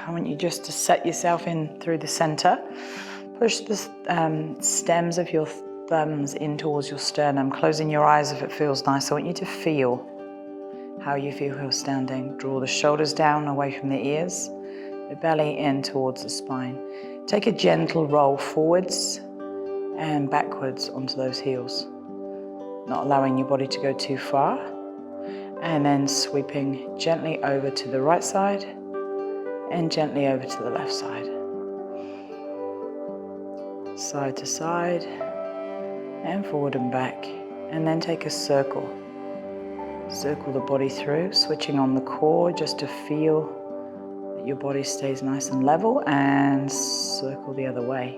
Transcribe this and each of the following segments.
I want you just to set yourself in through the center. Push the stems of your thumbs in towards your sternum, closing your eyes if it feels nice. I want you to feel how you feel you're standing. Draw the shoulders down away from the ears, the belly in towards the spine. Take a gentle roll forwards and backwards onto those heels, not allowing your body to go too far. And then sweeping gently over to the right side and gently over to the left side. Side to side and forward and back. And then take a circle. Circle the body through, switching on the core just to feel that your body stays nice and level, and circle the other way.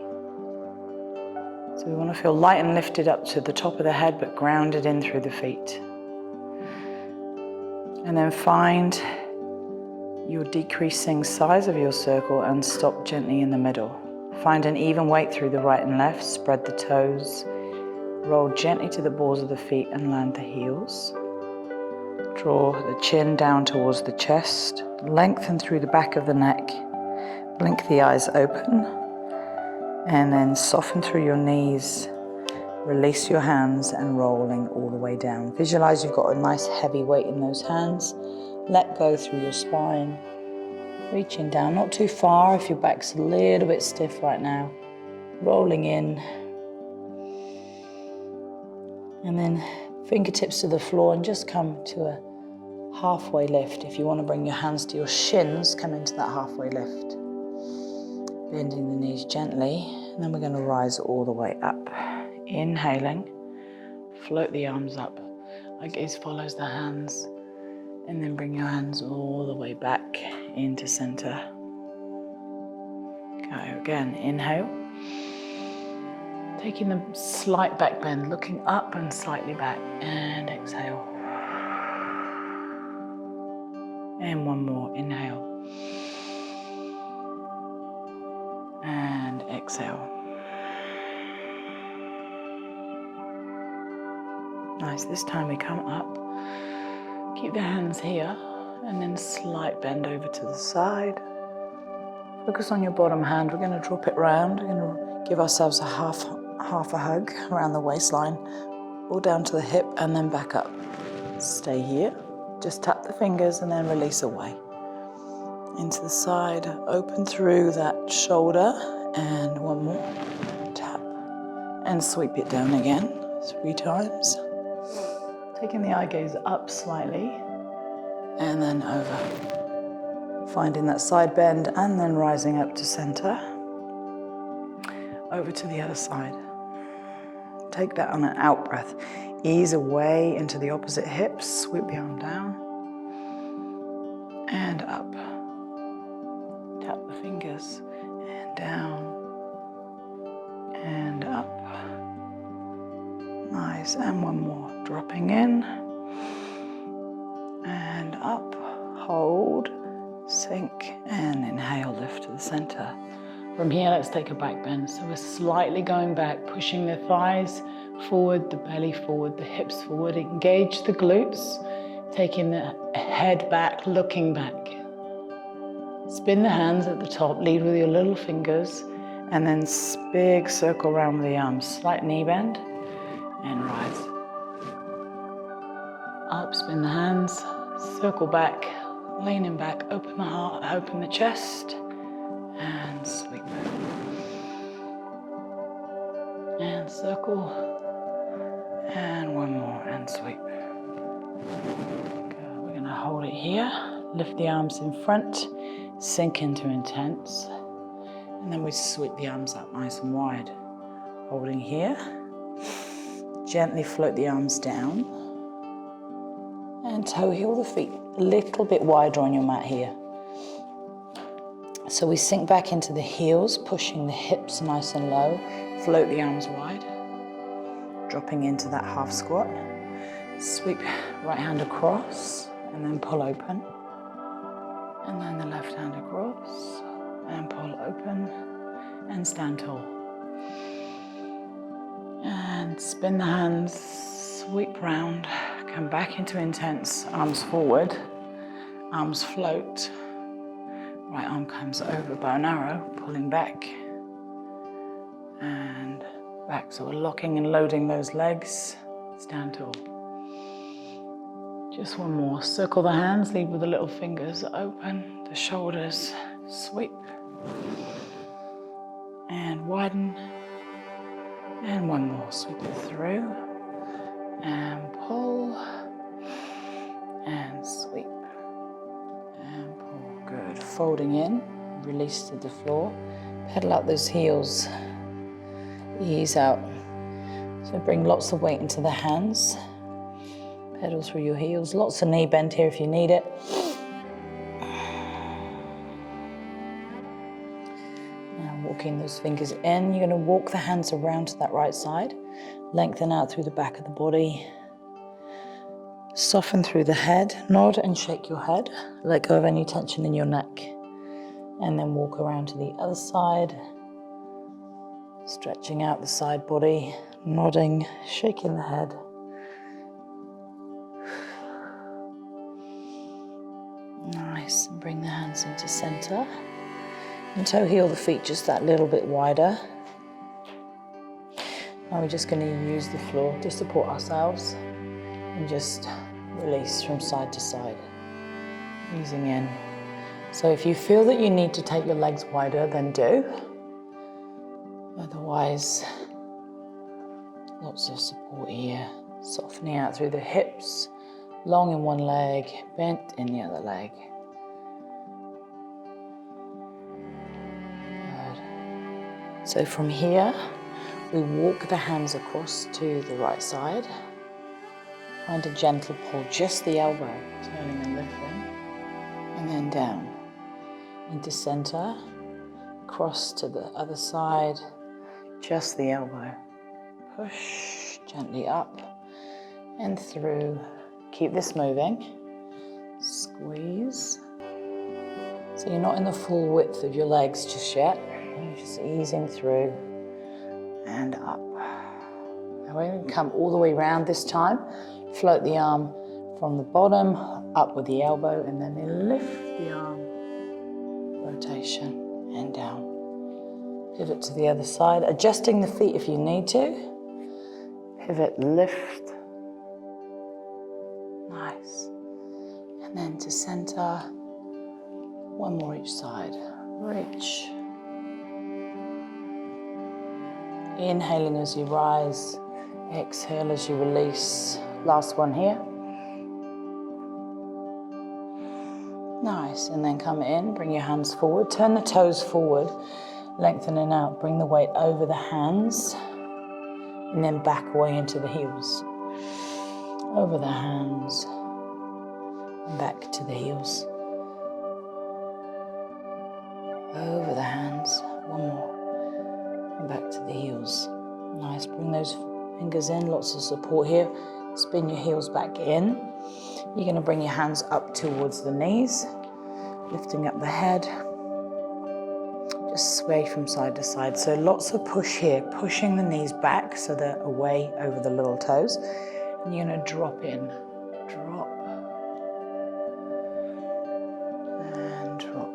So we want to feel light and lifted up to the top of the head, but grounded in through the feet. And then find your decreasing size of your circle and stop gently in the middle. Find an even weight through the right and left, spread the toes, roll gently to the balls of the feet and land the heels. Draw the chin down towards the chest, lengthen through the back of the neck, blink the eyes open, and then soften through your knees. Release your hands and rolling all the way down. Visualize you've got a nice heavy weight in those hands. Let go through your spine. Reaching down, not too far if your back's a little bit stiff right now. Rolling in. And then fingertips to the floor and just come to a halfway lift. If you want to bring your hands to your shins, come into that halfway lift. Bending the knees gently, and then we're going to rise all the way up. Inhaling, float the arms up. Our gaze follows the hands, and then bring your hands all the way back into center. Go again, inhale. Taking the slight back bend, looking up and slightly back, and exhale. And one more, inhale. And exhale. Nice, this time we come up, keep the hands here, and then slight bend over to the side. Focus on your bottom hand, we're going to drop it round, we're going to give ourselves a half a hug around the waistline, all down to the hip and then back up. Stay here, just tap the fingers and then release away. Into the side, open through that shoulder, and one more, tap, and sweep it down again, 3 times. Taking the eye gaze up slightly, and then over. Finding that side bend, and then rising up to center. Over to the other side. Take that on an out breath. Ease away into the opposite hips, sweep the arm down, and up. Tap the fingers, and down, and up. Nice, and one more. Dropping in, and up, hold, sink, and inhale, lift to the center. From here, let's take a back bend. So we're slightly going back, pushing the thighs forward, the belly forward, the hips forward. Engage the glutes, taking the head back, looking back. Spin the hands at the top, lead with your little fingers, and then big circle around with the arms. Slight knee bend, and rise. Up, spin the hands, circle back, leaning back, open the heart, open the chest, and sweep. And circle, and one more, and sweep. Good. We're going to hold it here, lift the arms in front, sink into intense, and then we sweep the arms up nice and wide. Holding here, gently float the arms down, and toe heel the feet a little bit wider on your mat here. So we sink back into the heels, pushing the hips nice and low. Float the arms wide, dropping into that half squat. Sweep right hand across, and then pull open. And then the left hand across, and pull open, and stand tall. And spin the hands, sweep round. Come back into intense, arms forward, arms float. Right arm comes over, bow and arrow, pulling back and back. So we're locking and loading those legs. Stand tall. Just one more. Circle the hands, lead with the little fingers open, the shoulders, sweep. And widen. And one more. Sweep it through. And pull. And sweep. And pull. Good. Folding in. Release to the floor. Pedal out those heels. Ease out. So bring lots of weight into the hands. Pedal through your heels. Lots of knee bend here if you need it. Now walking those fingers in. You're going to walk the hands around to that right side. Lengthen out through the back of the body. Soften through the head. Nod and shake your head. Let go of any tension in your neck. And then walk around to the other side. Stretching out the side body. Nodding, shaking the head. Nice, and bring the hands into center. And toe heel the feet just that little bit wider. Now we're just going to use the floor to support ourselves and just release from side to side, easing in. So if you feel that you need to take your legs wider, then do. Otherwise, lots of support here. Softening out through the hips, long in one leg, bent in the other leg. Good. So from here, we walk the hands across to the right side. Find a gentle pull, just the elbow, turning and lifting. And then down into center, cross to the other side, just the elbow. Push gently up and through. Keep this moving. Squeeze. So you're not in the full width of your legs just yet. You're just easing through and up. Now we're going to come all the way around this time. Float the arm from the bottom up with the elbow and then lift the arm. Rotation and down. Pivot to the other side. Adjusting the feet if you need to. Pivot, lift. Nice. And then to center. One more each side. Reach. Inhaling as you rise. Exhale as you release. Last one here. Nice. And then come in. Bring your hands forward. Turn the toes forward. Lengthening out. Bring the weight over the hands. And then back away into the heels. Over the hands. And back to the heels. Over the hands. One more. And back to the heels. Nice. Bring those fingers in. Lots of support here. Spin your heels back in. You're going to bring your hands up towards the knees. Lifting up the head. Just sway from side to side. So lots of push here. Pushing the knees back so they're away over the little toes. And you're going to drop in. Drop. And drop.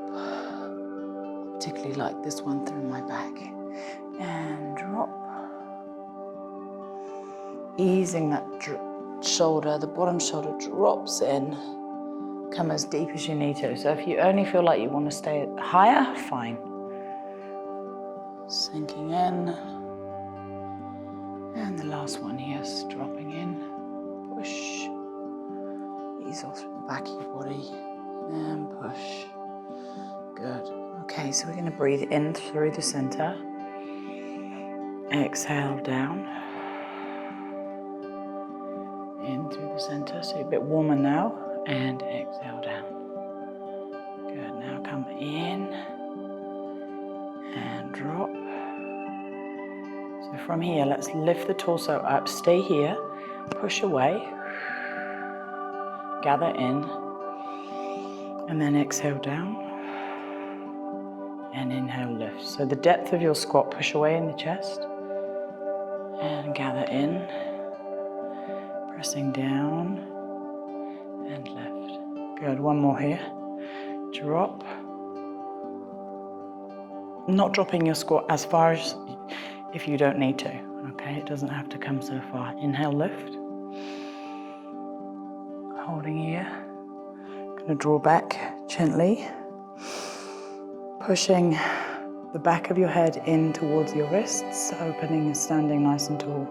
Particularly like this one through my back. And drop. Easing that shoulder, the bottom shoulder drops in. Come as deep as you need to. So if you only feel like you want to stay higher, fine. Sinking in. And the last one, yes, dropping in. Push. Ease off the back of your body. And push. Good. Okay, so we're going to breathe in through the center. Exhale down. In through the center, so you're a bit warmer now. And exhale down. Good. Now come in. And drop. So from here, let's lift the torso up. Stay here. Push away. Gather in. And then exhale down. And inhale, lift. So the depth of your squat, push away in the chest. And gather in. Pressing down. And lift. Good. One more here. Drop. Not dropping your squat as far as if you don't need to, okay? It doesn't have to come so far. Inhale, lift. Holding here. Gonna draw back gently. Pushing the back of your head in towards your wrists, opening and standing nice and tall.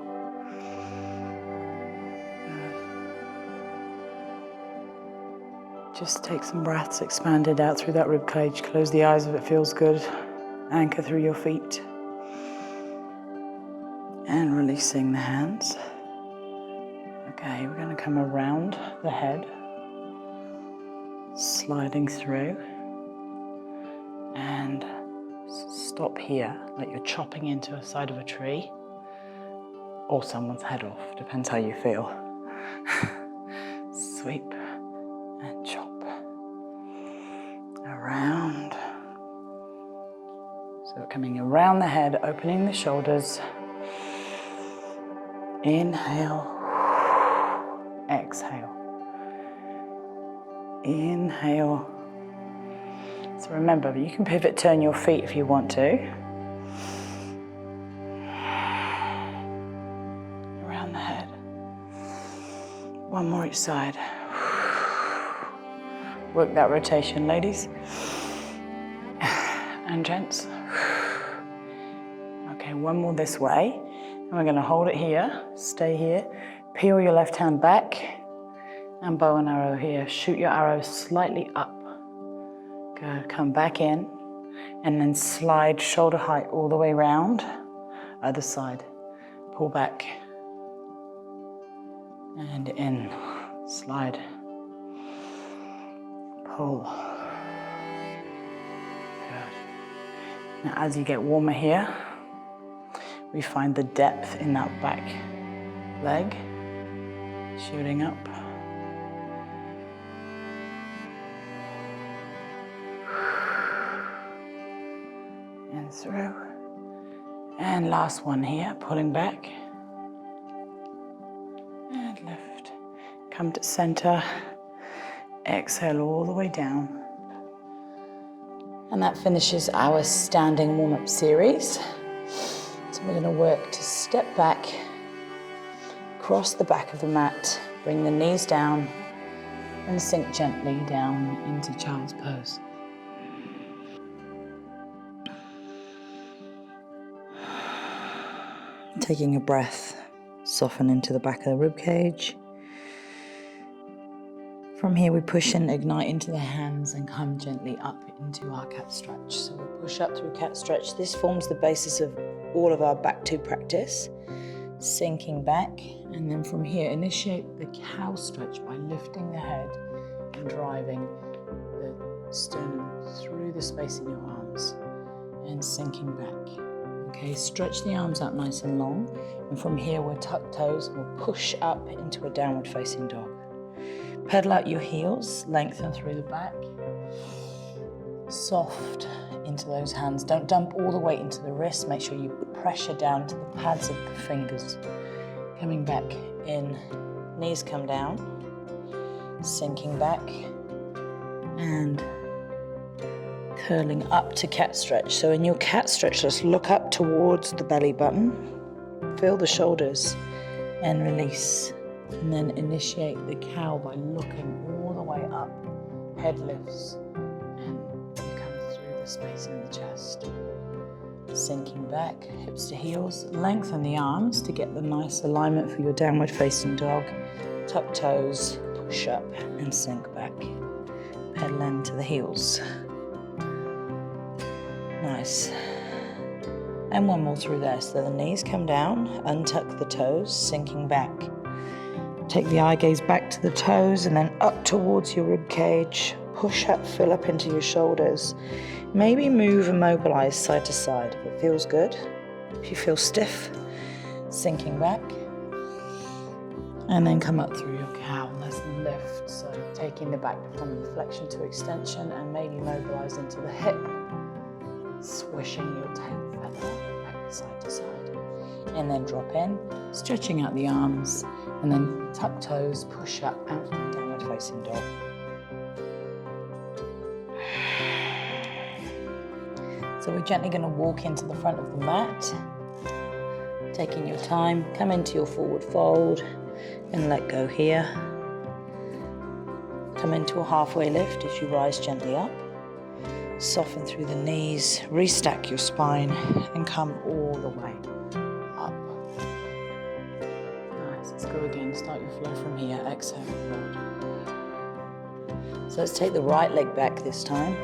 Just take some breaths, expand it out through that rib cage. Close the eyes if it feels good. Anchor through your feet. And releasing the hands. Okay, we're going to come around the head, sliding through, and stop here, like you're chopping into a side of a tree, or someone's head off, depends how you feel. Sweep and chop. Around. So we're coming around the head, opening the shoulders. Inhale. Exhale. Inhale. So remember, you can pivot, turn your feet if you want to. Around the head. One more each side. Work that rotation, ladies and gents. Okay, one more this way. And we're going to hold it here, stay here. Peel your left hand back and bow and arrow here. Shoot your arrow slightly up. Good, come back in and then slide shoulder height all the way around. Other side. Pull back and in. Slide. Pull. Good. Now as you get warmer here, we find the depth in that back leg, shooting up. And through. And last one here, pulling back. And lift. Come to center. Exhale all the way down. And that finishes our standing warm-up series. So we're going to work to step back, cross the back of the mat, bring the knees down, and sink gently down into child's pose. Taking a breath, soften into the back of the rib cage. From here we push and ignite into the hands and come gently up into our cat stretch. So we'll push up through cat stretch. This forms the basis of all of our back to practice. Sinking back, and then from here initiate the cow stretch by lifting the head and driving the sternum through the space in your arms and sinking back. Okay, stretch the arms out nice and long, and from here we'll tuck toes, we'll push up into a downward facing dog. Pedal out your heels, lengthen through the back. Soft into those hands. Don't dump all the weight into the wrist. Make sure you pressure down to the pads of the fingers. Coming back in, knees come down. Sinking back and curling up to cat stretch. So in your cat stretch, just look up towards the belly button. Feel the shoulders and release. And then initiate the cow by looking all the way up. Head lifts and you come through the space in the chest. Sinking back, hips to heels. Lengthen the arms to get the nice alignment for your downward facing dog. Tuck toes, push up and sink back. Pedal into the heels. Nice. And one more through there. So the knees come down, untuck the toes, sinking back. Take the eye gaze back to the toes and then up towards your rib cage. Push up, fill up into your shoulders. Maybe move and mobilize side to side if it feels good. If you feel stiff, sinking back. And then come up through your cow, nice and lift. So taking the back from flexion to extension and maybe mobilize into the hip. Swishing your tail feather back side to side. And then drop in, stretching out the arms, and then tuck toes, push up out from downward facing dog. So we're gently going to walk into the front of the mat, taking your time, come into your forward fold and let go here. Come into a halfway lift as you rise gently up. Soften through the knees, restack your spine and come all the way up. Nice, let's go again. Start your flow from here. Exhale, forward. So let's take the right leg back this time,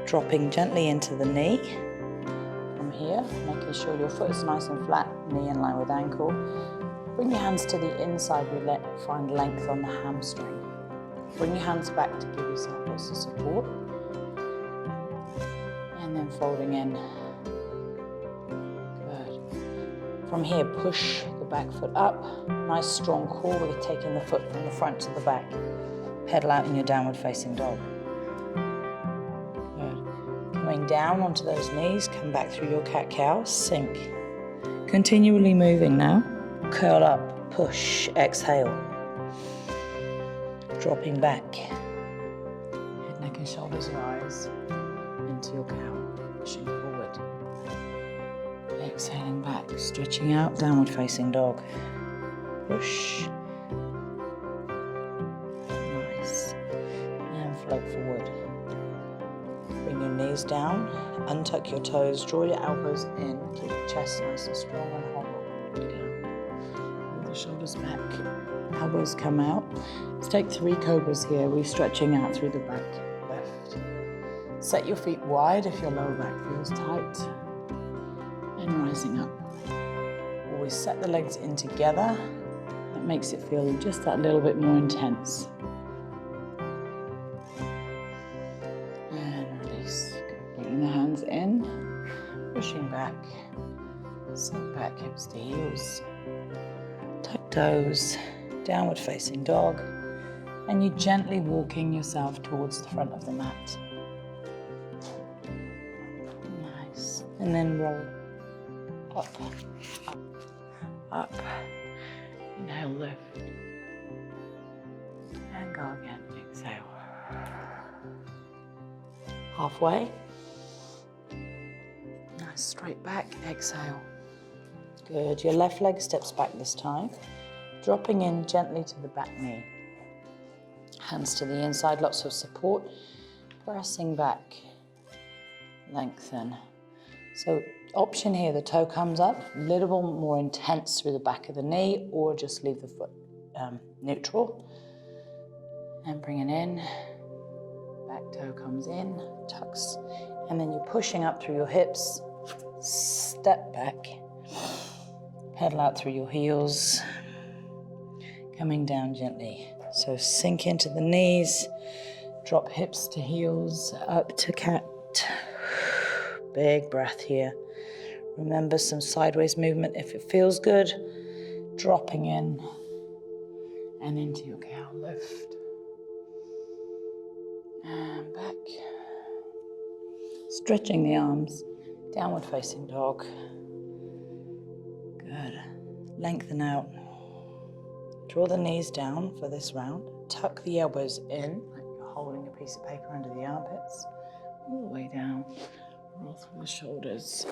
dropping gently into the knee. From here, making sure your foot is nice and flat, knee in line with ankle. Bring your hands to the inside, find length on the hamstring. Bring your hands back to give yourself lots of support. And then folding in. Good. From here, push the back foot up. Nice strong core. We're taking the foot from the front to the back. Pedal out in your downward facing dog. Good. Coming down onto those knees, come back through your cat-cow, sink. Continually moving now. Curl up, push, exhale. Dropping back. Head, neck and shoulders rise into your cow, pushing forward. Exhaling back, stretching out, downward facing dog. Push. Nice. And float forward. Bring your knees down, untuck your toes, draw your elbows in, keep your chest nice and strong and hold down. Move the shoulders back, elbows come out. Let's take 3 cobras here, we're stretching out through the back, left. Set your feet wide if your lower back feels tight. And rising up. Always set the legs in together. That makes it feel just that little bit more intense. And release. Bringing the hands in, pushing back. Sink back, hips to heels. Tuck toes, downward facing dog. And you're gently walking yourself towards the front of the mat. Nice. And then roll up, up, up. Inhale, lift. And go again, exhale. Halfway. Nice, straight back, exhale. Good, your left leg steps back this time. Dropping in gently to the back knee. Hands to the inside, lots of support. Pressing back, lengthen. So option here, the toe comes up, a little more intense through the back of the knee, or just leave the foot neutral. And bring it in, back toe comes in, tucks, and then you're pushing up through your hips, step back, pedal out through your heels, coming down gently. So sink into the knees, drop hips to heels, up to cat. Big breath here. Remember some sideways movement if it feels good. Dropping in and into your cow lift. And back. Stretching the arms. Downward facing dog. Good. Lengthen out. Draw the knees down for this round. Tuck the elbows in, like you're holding a piece of paper under the armpits. All the way down. Roll through the shoulders.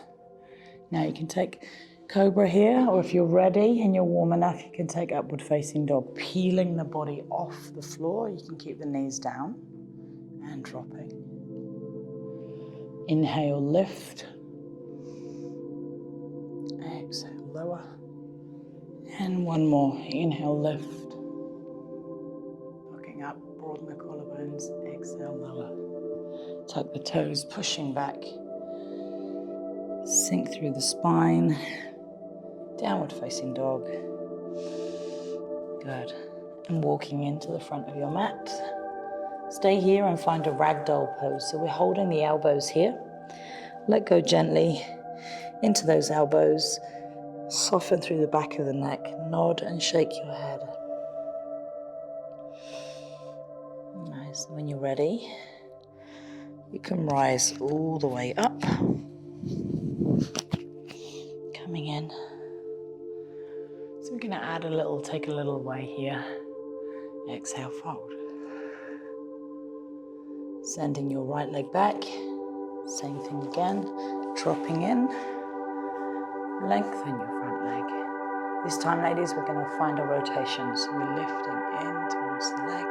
Now you can take cobra here, or if you're ready and you're warm enough, you can take upward facing dog, peeling the body off the floor. You can keep the knees down and dropping. Inhale, lift. Exhale, lower. And one more. Inhale, lift. Looking up, broaden the collarbones. Exhale, lower. Tuck the toes, pushing back. Sink through the spine. Downward facing dog. Good. And walking into the front of your mat. Stay here and find a ragdoll pose. So we're holding the elbows here. Let go gently into those elbows. Soften through the back of the neck. Nod and shake your head. Nice. When you're ready, you can rise all the way up. Coming in. So we're going to add take a little away here. Exhale, fold. Sending your right leg back. Same thing again. Dropping in, lengthen your front leg. This time, ladies, we're going to find a rotation. So we're lifting in towards the leg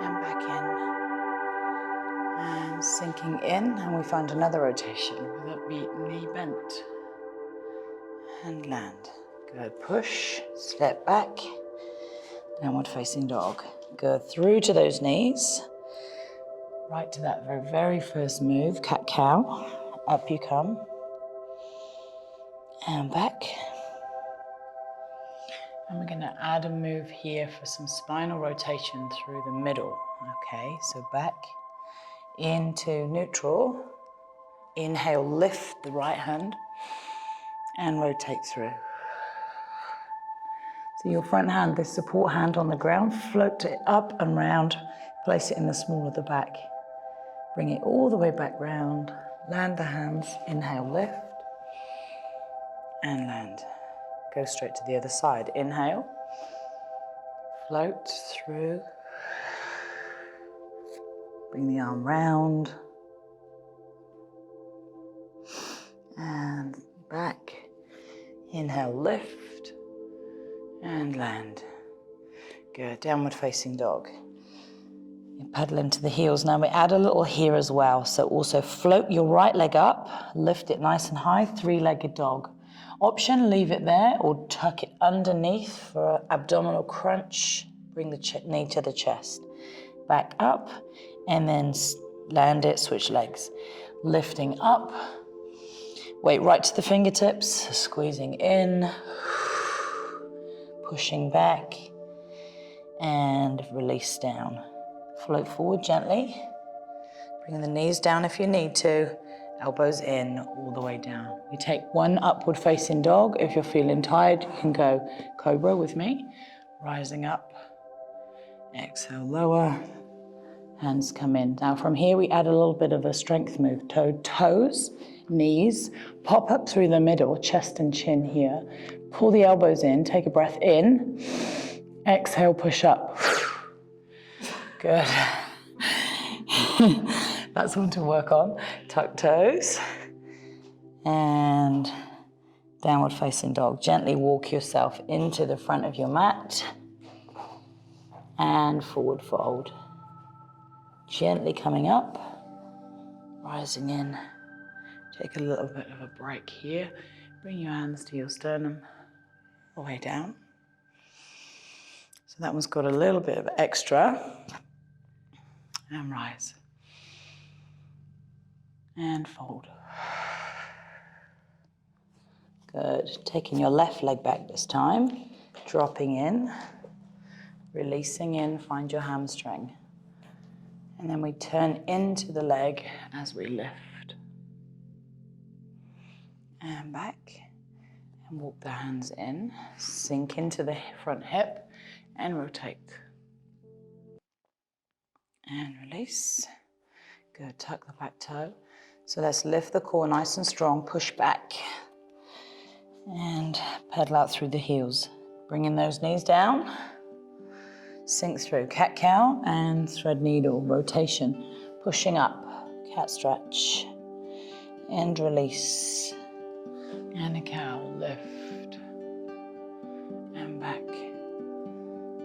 and back in and sinking in, and we find another rotation with a knee bent and land. Good, push, step back, downward facing dog. Go through to those knees, right to that very first move, cat-cow. Up you come, and back. And we're going to add a move here for some spinal rotation through the middle. Okay, so back into neutral. Inhale, lift the right hand and rotate through. So your front hand, this support hand on the ground, float it up and round, place it in the small of the back. Bring it all the way back round, land the hands, inhale, lift, and land. Go straight to the other side. Inhale, float through, bring the arm round, and back. Inhale, lift, and land. Good, downward facing dog. You paddle into the heels. Now we add a little here as well. So also float your right leg up, lift it nice and high, three-legged dog. Option, leave it there or tuck it underneath for an abdominal crunch. Bring the knee to the chest. Back up and then land it, switch legs. Lifting up, weight right to the fingertips, squeezing in, pushing back, and release down. Float forward gently, bring the knees down if you need to, elbows in, all the way down. You take one upward facing dog. If you're feeling tired, you can go cobra with me, rising up, exhale, lower, hands come in. Now from here, we add a little bit of a strength move. Toes, knees, pop up through the middle, chest and chin here. Pull the elbows in, take a breath in, exhale, push up. Good. That's one to work on. Tuck toes and downward facing dog. Gently walk yourself into the front of your mat and forward fold. Gently coming up, rising in. Take a little bit of a break here. Bring your hands to your sternum, all the way down. So that one's got a little bit of extra. And rise. And fold. Good. Taking your left leg back this time. Dropping in. Releasing in. Find your hamstring. And then we turn into the leg as we lift. And back. And walk the hands in. Sink into the front hip. And rotate. And release. Good, tuck the back toe. So let's lift the core nice and strong, push back. And pedal out through the heels. Bringing those knees down. Sink through, cat-cow and thread needle, rotation. Pushing up, cat stretch. And release. And a cow, lift. And back.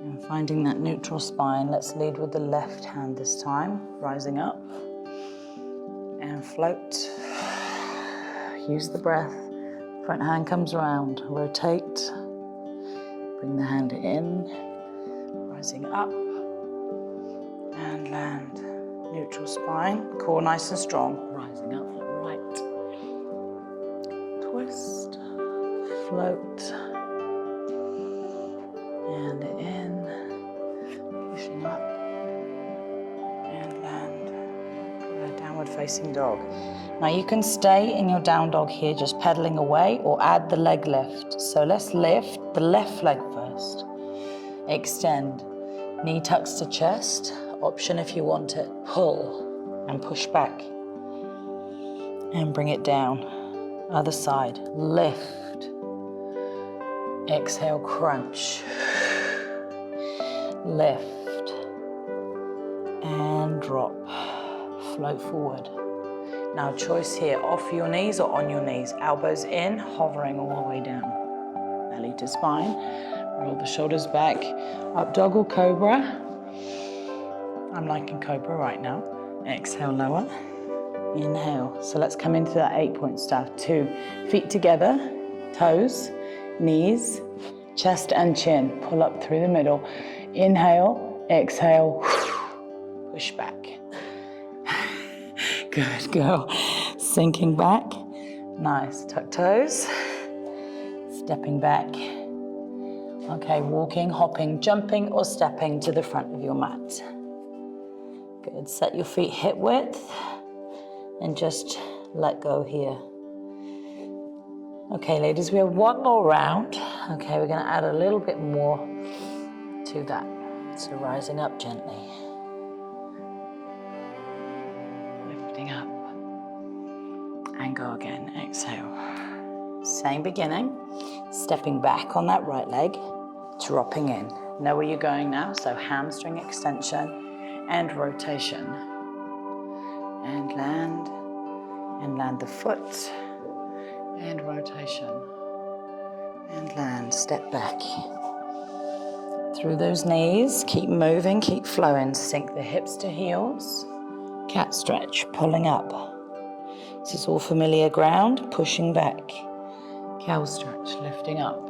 And finding that neutral spine, let's lead with the left hand this time, rising up and float. Use the breath. Front hand comes around, rotate, bring the hand in, rising up and land. Neutral spine, core nice and strong, rising up, right. Twist, float. And in, pushing up, and land. Downward facing dog. Now you can stay in your down dog here, just pedaling away, or add the leg lift. So let's lift the left leg first. Extend, knee tucks to chest. Option if you want it, pull and push back. And bring it down. Other side, lift. Exhale, crunch. Lift and drop, float forward. Now choice here, off your knees or on your knees. Elbows in, hovering all the way down. Belly to spine. Roll the shoulders back. Up dog or cobra. I'm liking cobra right now. Exhale, lower. Inhale. So let's come into that 8-point staff. 2 feet together, toes, knees, chest and chin. Pull up through the middle. Inhale, exhale, push back. Good girl. Sinking back. Nice. Tuck toes. Stepping back. Okay, walking, hopping, jumping or stepping to the front of your mat. Good. Set your feet hip width and just let go here. Okay, ladies, we have one more round. Okay, we're going to add a little bit more to that. So rising up gently. Lifting up. And go again. Exhale. Same beginning. Stepping back on that right leg. Dropping in. Know where you're going now. So hamstring extension and rotation. And land the foot. And rotation. And land. Step back. Through those knees, keep moving, keep flowing. Sink the hips to heels. Cat stretch, pulling up. This is all familiar ground, pushing back. Cow stretch, lifting up.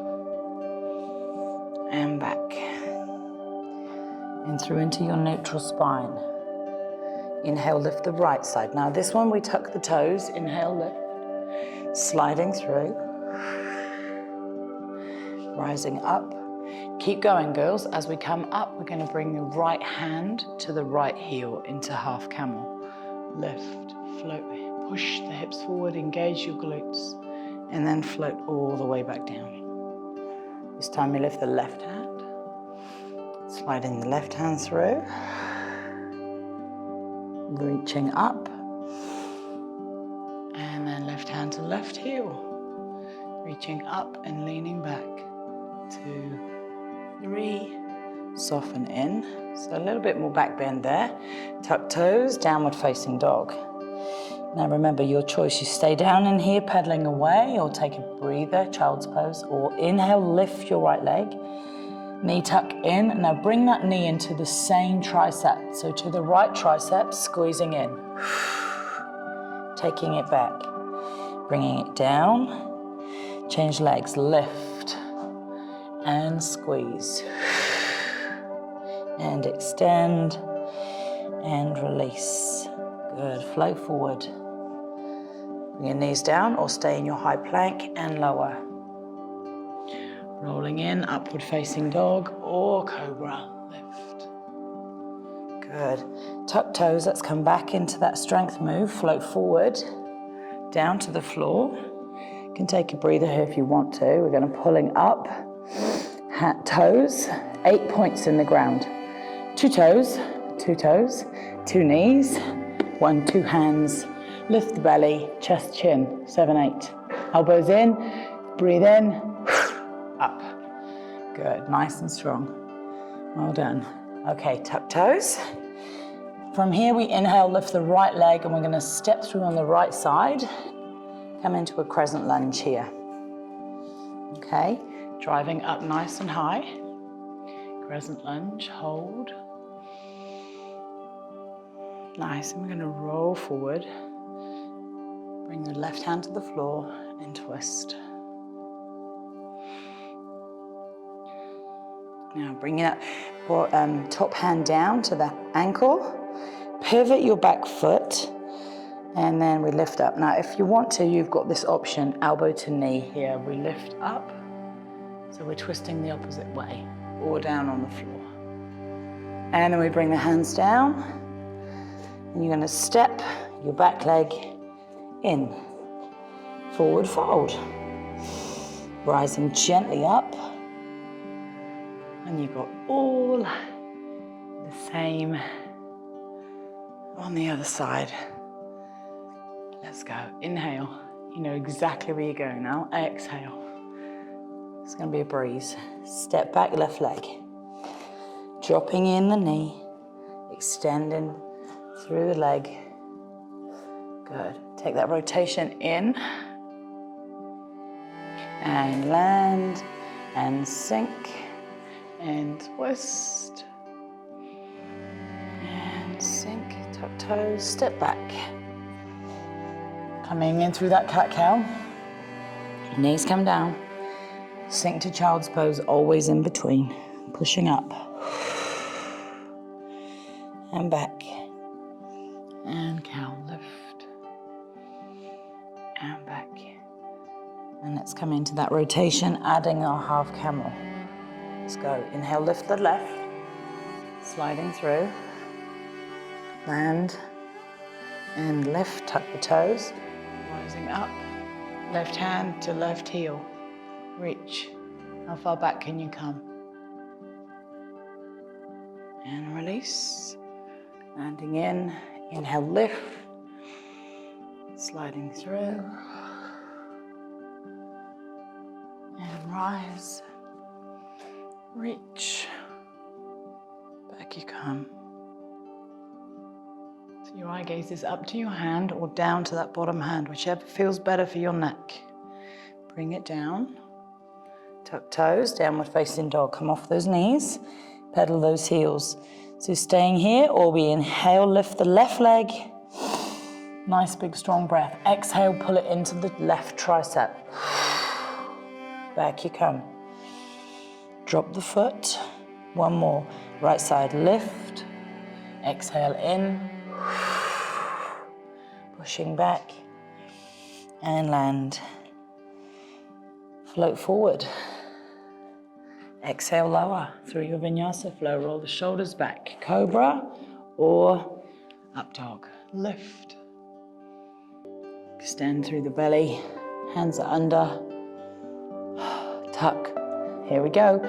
And back. And through into your neutral spine. Inhale, lift the right side. Now this one we tuck the toes. Inhale, lift. Sliding through. Rising up. Keep going, girls. As we come up, we're going to bring the right hand to the right heel into half camel. Lift, float, push the hips forward, engage your glutes, and then float all the way back down. This time you lift the left hand, sliding the left hand through, reaching up, and then left hand to left heel, reaching up and leaning back. 2, 3, soften in. So a little bit more back bend there. Tuck toes, downward facing dog. Now remember your choice. You stay down in here pedaling away or take a breather, child's pose, or inhale, lift your right leg. Knee tuck in. Now bring that knee into the same tricep. So to the right tricep, squeezing in. Taking it back. Bringing it down. Change legs, lift. And squeeze. And extend. And release. Good, flow forward. Bring your knees down or stay in your high plank and lower. Rolling in, upward facing dog or cobra, lift. Good, tuck toes, let's come back into that strength move, float forward, down to the floor. You can take a breather here if you want to. We're going to pulling up, hat toes, 8 points in the ground. 2 toes, 2 knees, 1, 2 hands, lift the belly, chest, chin, 7, 8. Elbows in, breathe in, up. Good, nice and strong. Well done. Okay, tuck toes. From here we inhale, lift the right leg and we're gonna step through on the right side. Come into a crescent lunge here. Okay, driving up nice and high. Crescent lunge, hold. Nice, and we're gonna roll forward. Bring the left hand to the floor and twist. Now bring that top hand down to the ankle. Pivot your back foot and then we lift up. Now if you want to, you've got this option, elbow to knee here. We lift up, so we're twisting the opposite way, or down on the floor. And then we bring the hands down and you're going to step your back leg in, forward fold. Rising gently up. And you've got all the same on the other side. Let's go. Inhale. You know exactly where you're going now. Exhale. It's going to be a breeze. Step back, left leg. Dropping in the knee. Extending through the leg. Good. Take that rotation in and land and sink and twist and sink, tuck toes, step back. Coming in through that cat-cow, knees come down, sink to child's pose, always in between, pushing up and back and cow lift and back. And let's come into that rotation, adding our half camel. Let's go. Inhale, lift the left, sliding through, land and lift, tuck the toes, rising up, left hand to left heel, reach. How far back can you come? And release, landing in, inhale, lift, sliding through, and rise, reach, back you come. So your eye gaze is up to your hand or down to that bottom hand, whichever feels better for your neck. Bring it down, tuck toes, downward facing dog, come off those knees, pedal those heels. So staying here, or we inhale, lift the left leg, nice big strong breath. Exhale, pull it into the left tricep. Back you come. Drop the foot. One more. Right side lift. Exhale in. Pushing back. And land. Float forward. Exhale, lower through your vinyasa flow. Roll the shoulders back. Cobra or up dog. Lift. Extend through the belly. Hands are under. Tuck. Here we go.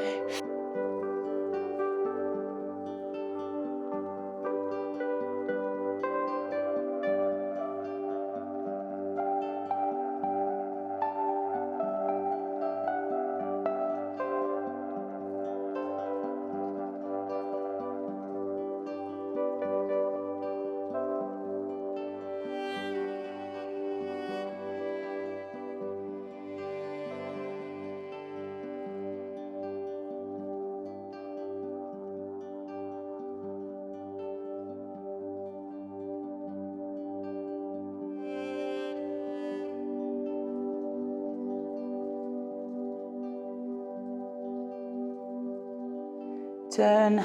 Turn,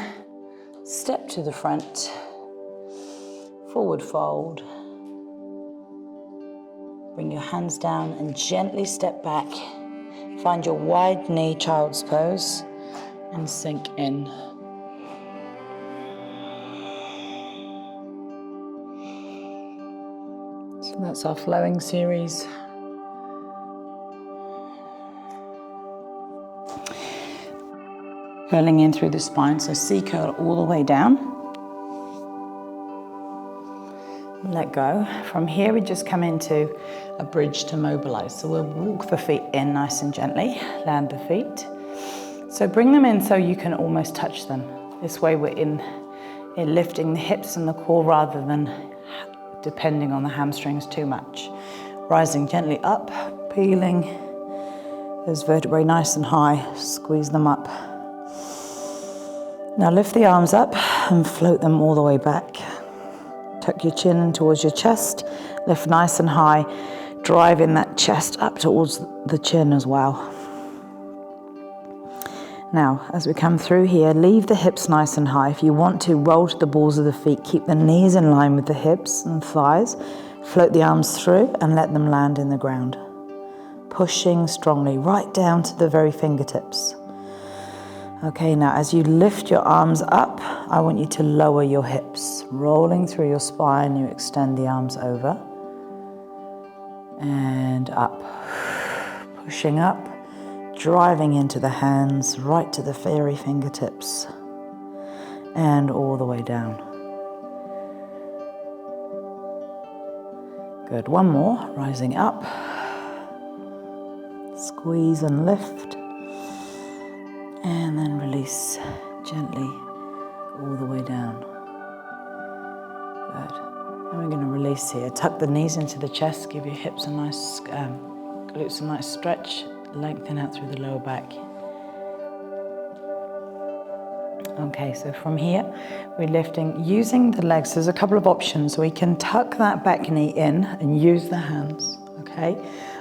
step to the front, forward fold. Bring your hands down and gently step back. Find your wide knee child's pose and sink in. So that's our flowing series. Curling in through the spine, so C-curl all the way down. Let go. From here we just come into a bridge to mobilize. So we'll walk the feet in nice and gently, land the feet. So bring them in so you can almost touch them. This way we're in lifting the hips and the core rather than depending on the hamstrings too much. Rising gently up, peeling those vertebrae nice and high, squeeze them up. Now lift the arms up and float them all the way back. Tuck your chin in towards your chest, lift nice and high, driving that chest up towards the chin as well. Now, as we come through here, leave the hips nice and high. If you want to, roll to the balls of the feet, keep the knees in line with the hips and thighs, float the arms through and let them land in the ground. Pushing strongly right down to the very fingertips. Okay, now as you lift your arms up, I want you to lower your hips. Rolling through your spine, you extend the arms over. And up. Pushing up, driving into the hands, right to the very fingertips. And all the way down. Good, one more, rising up. Squeeze and lift. And then release gently all the way down. Good. And we're going to release here. Tuck the knees into the chest, give your hips a nice, glutes a nice stretch, lengthen out through the lower back. Okay, so from here, we're lifting, using the legs. There's a couple of options. We can tuck that back knee in and use the hands, okay?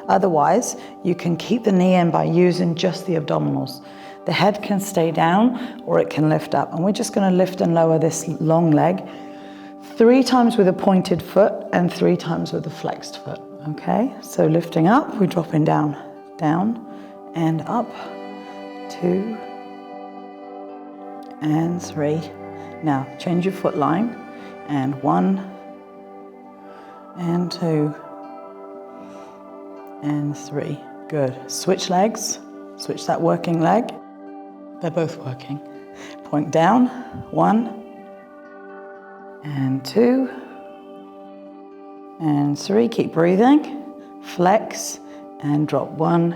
Otherwise, you can keep the knee in by using just the abdominals. The head can stay down or it can lift up. And we're just gonna lift and lower this long leg 3 times with a pointed foot and 3 times with a flexed foot, okay? So lifting up, we're dropping down, down and up, 2 and 3. Now change your foot line, and 1 and 2 and 3. Good. Switch legs, switch that working leg. They're both working. Point down, 1 and 2 and 3. Keep breathing. Flex and drop 1.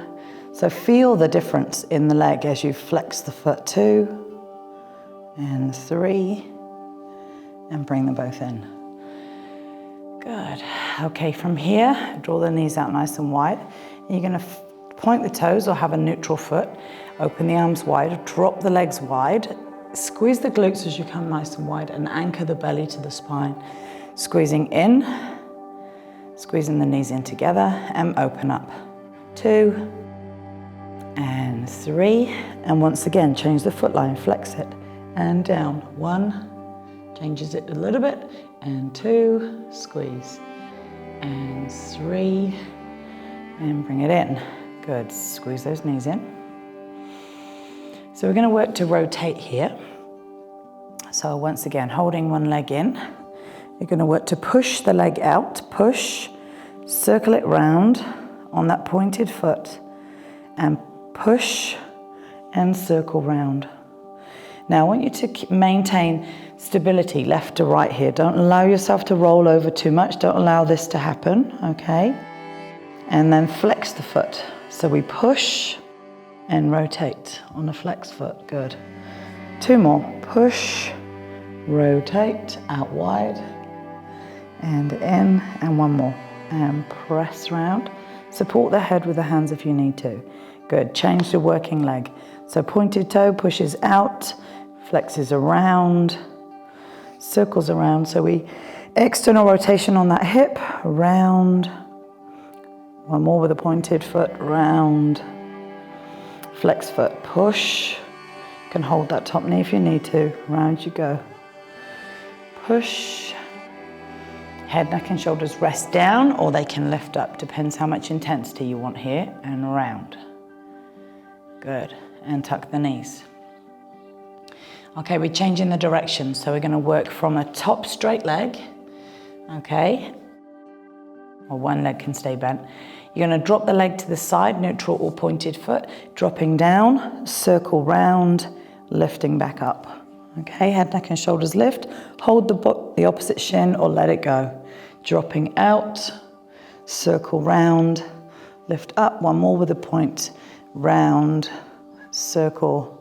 So feel the difference in the leg as you flex the foot. 2 and 3, and bring them both in. Good. Okay, from here, draw the knees out nice and wide. And you're going to point the toes or have a neutral foot. Open the arms wide, drop the legs wide. Squeeze the glutes as you come nice and wide and anchor the belly to the spine. Squeezing in, squeezing the knees in together and open up. 2 and 3. And once again, change the foot line, flex it. And down, 1, changes it a little bit, and 2, squeeze, and 3, and bring it in. Good, squeeze those knees in. So we're going to work to rotate here. So once again, holding one leg in, you're going to work to push the leg out, push, circle it round on that pointed foot, and push and circle round. Now I want you to maintain stability left to right here. Don't allow yourself to roll over too much. Don't allow this to happen, okay? And then flex the foot. So we push and rotate on the flexed foot. Good. 2 more. Push, rotate, out wide, and in, and 1 more. And press round. Support the head with the hands if you need to. Good. Change the working leg. So pointed toe pushes out, flexes around, circles around. So we external rotation on that hip, round. 1 more with a pointed foot, round. Flex foot, push. You can hold that top knee if you need to. Round you go. Push. Head, neck and shoulders rest down or they can lift up. Depends how much intensity you want here. And round. Good. And tuck the knees. Okay, we're changing the direction. So we're going to work from a top straight leg. Okay. Or one leg can stay bent. You're going to drop the leg to the side, neutral or pointed foot, dropping down, circle round, lifting back up. Okay, head, neck and shoulders lift. Hold the opposite shin or let it go. Dropping out, circle round, lift up. 1 more with a point, round, circle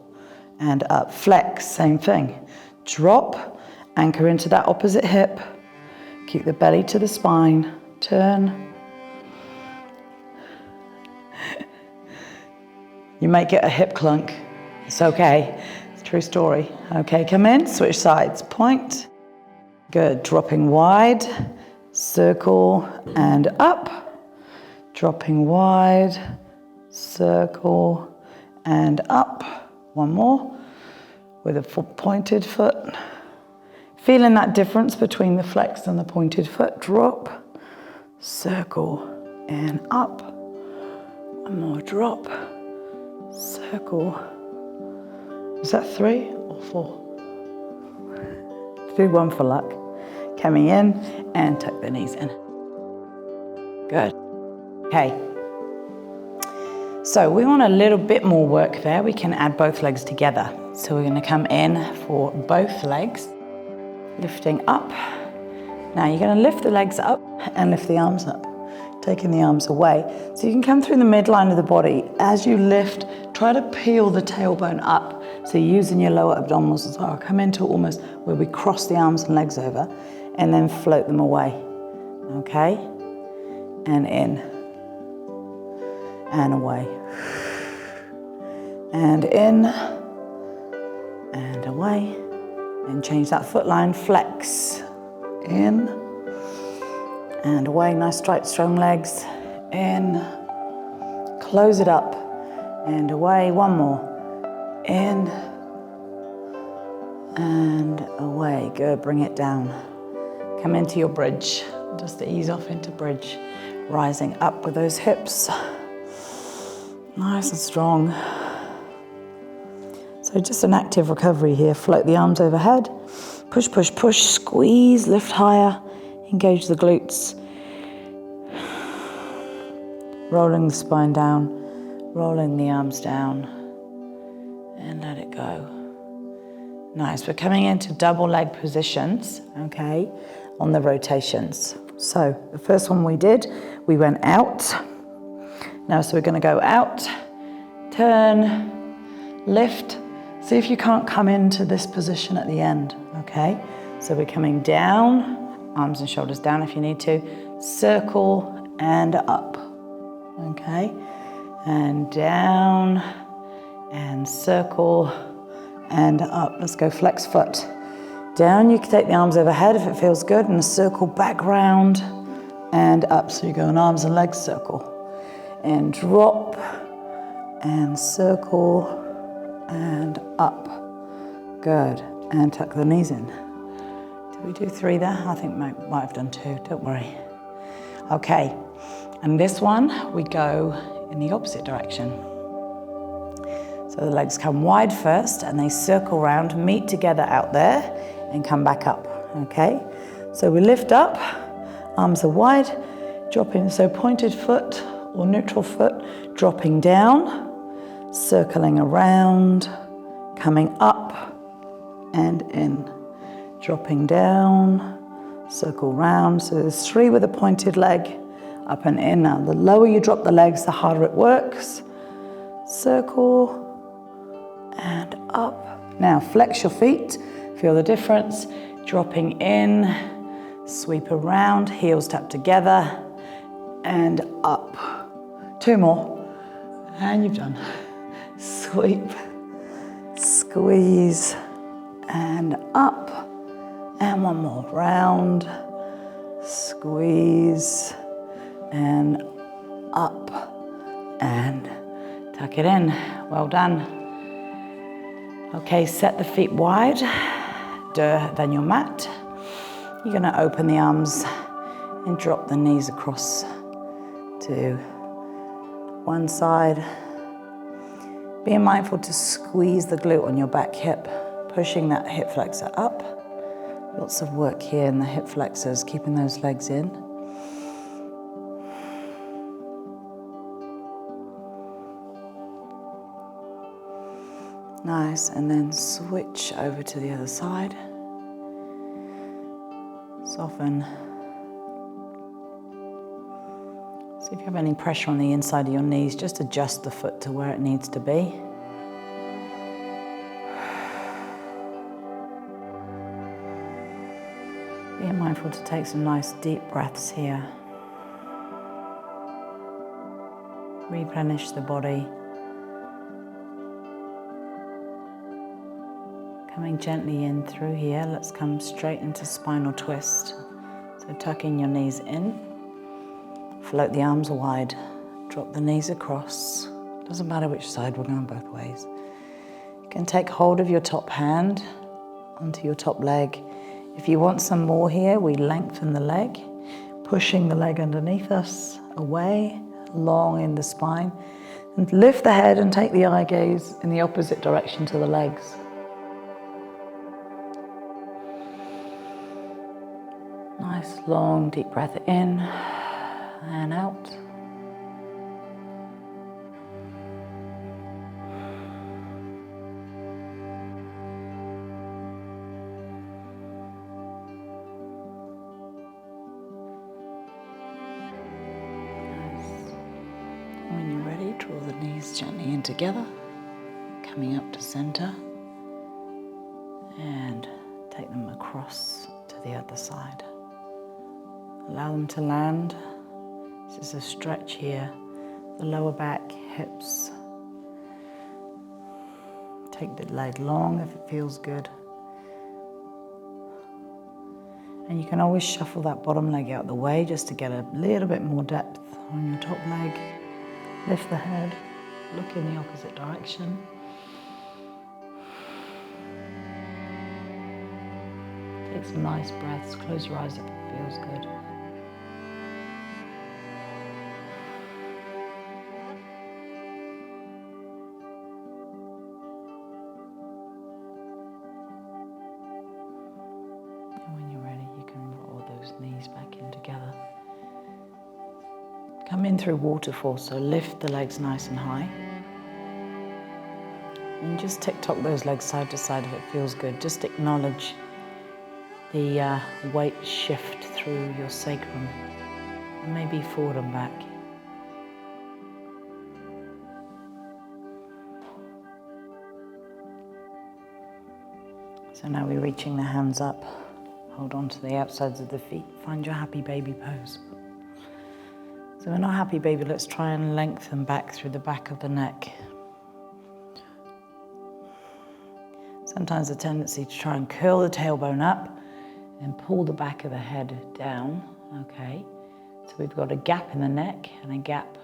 and up. Flex, same thing. Drop, anchor into that opposite hip. Keep the belly to the spine. Turn. You might get a hip clunk. It's okay. It's a true story. Okay, come in, switch sides. Point. Good. Dropping wide. Circle and up. Dropping wide. Circle and up. 1 more with a pointed foot. Feeling that difference between the flexed and the pointed foot. Drop. Circle and up. 1 more drop. Circle. Is that 3 or 4? Do 1 for luck. Coming in and tuck the knees in. Good. Okay. So we want a little bit more work there. We can add both legs together. So we're going to come in for both legs. Lifting up. Now you're going to lift the legs up and lift the arms up, taking the arms away. So you can come through the midline of the body. As you lift, try to peel the tailbone up. So you're using your lower abdominals as well. Come into almost where we cross the arms and legs over. and then float them away. Okay? And in. And away. And in. And away. And change that foot line. Flex. In. And away. Nice straight, strong legs. In. Close it up. And away. One more. In. And away. Good. Bring it down. Come into your bridge. Just ease off into bridge. Rising up with those hips. Nice and strong. So just an active recovery here. Float the arms overhead. Push, push, push. Squeeze. Lift higher. Engage the glutes. Rolling the spine down. Rolling the arms down. And let it go. Nice. We're coming into double leg positions, okay, on the rotations. So the first one we did, we went out. Now, so we're going to go out, turn, lift. See if you can't come into this position at the end, okay? So we're coming down, arms and shoulders down if you need to, circle and up, okay? And down and circle and up. Let's go flex foot. Down, you can take the arms overhead if it feels good, and a circle back round and up. So you go in arms and legs circle. And drop and circle and up. Good. And tuck the knees in. Did we do 3 there? I think we might have done 2, don't worry. Okay, and this one we go in the opposite direction. So the legs come wide first and they circle round, meet together out there and come back up, okay? So we lift up, arms are wide, dropping, so pointed foot or neutral foot, dropping down, circling around, coming up and in, dropping down, circle round. So there's 3 with a pointed leg, up and in. Now the lower you drop the legs, the harder it works. Circle and up. Now flex your feet, feel the difference. Dropping in, sweep around, heels tap together and up. 2 more and you've done. Sweep, squeeze and up. And 1 more, round, squeeze and up and tuck it in. Well done. Okay, set the feet wider than your mat. You're going to open the arms and drop the knees across to one side. Being mindful to squeeze the glute on your back hip, pushing that hip flexor up. Lots of work here in the hip flexors, keeping those legs in. Nice, and then switch over to the other side. Soften. See if you have any pressure on the inside of your knees, just adjust the foot to where it needs to be. Being mindful to take some nice deep breaths here. Replenish the body. Coming gently in through here, let's come straight into spinal twist. So tucking your knees in, float the arms wide, drop the knees across. Doesn't matter which side, we're going both ways. You can take hold of your top hand onto your top leg. If you want some more here, we lengthen the leg, pushing the leg underneath us, away, long in the spine. And lift the head and take the eye gaze in the opposite direction to the legs. Nice long deep breath in and out. When you're ready, draw the knees gently in together, coming up to center, and take them across to the other side. Allow them to land. This is a stretch here. The lower back, hips. Take the leg long if it feels good. And you can always shuffle that bottom leg out of the way just to get a little bit more depth on your top leg. Lift the head, look in the opposite direction. Take some nice breaths, close your eyes if it feels good. And when you're ready, you can roll those knees back in together. Come in through waterfall, so lift the legs nice and high. And just tick-tock those legs side to side if it feels good. Just acknowledge the weight shift through your sacrum, and maybe forward and back. So now we're reaching the hands up. Hold on to the outsides of the feet. Find your happy baby pose. So in our happy baby, let's try and lengthen back through the back of the neck. Sometimes a tendency to try and curl the tailbone up and pull the back of the head down, okay? So we've got a gap in the neck and a gap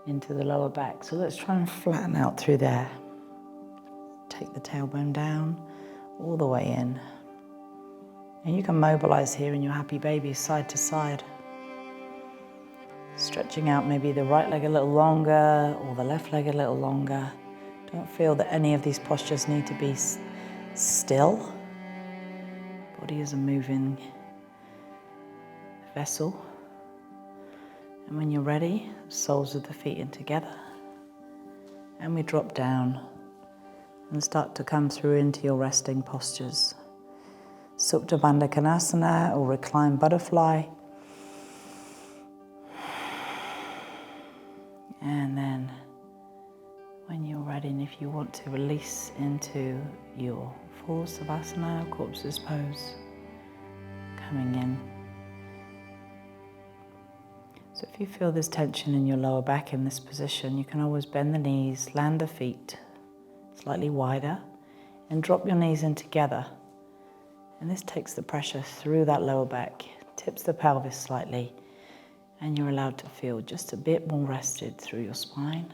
into the lower back. So let's try and flatten out through there. Take the tailbone down, all the way in. And you can mobilize here in your happy baby side to side. Stretching out maybe the right leg a little longer or the left leg a little longer. Don't feel that any of these postures need to be still. Body is a moving vessel. And when you're ready, soles of the feet in together. And we drop down and start to come through into your resting postures. Supta Bandha Konasana or reclined butterfly. And then when you're ready, and if you want to release into your full Savasana, corpse's pose, coming in. So if you feel this tension in your lower back in this position, you can always bend the knees, land the feet slightly wider, and drop your knees in together. And this takes the pressure through that lower back, tips the pelvis slightly, and you're allowed to feel just a bit more rested through your spine.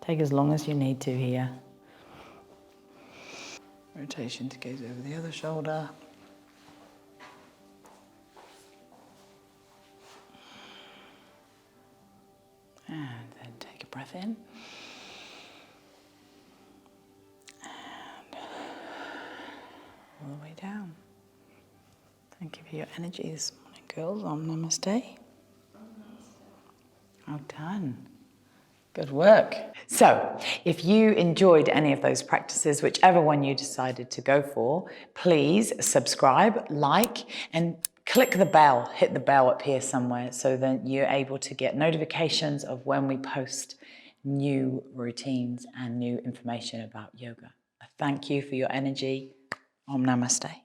Take as long as you need to here. Rotation to gaze over the other shoulder. And then take a breath in. And all the way down. Thank you for your energy this morning, girls. Namaste. Well done. Good work. So, if you enjoyed any of those practices, whichever one you decided to go for, please subscribe, like, and click the bell. Hit the bell up here somewhere so that you're able to get notifications of when we post new routines and new information about yoga. Thank you for your energy. Om Namaste.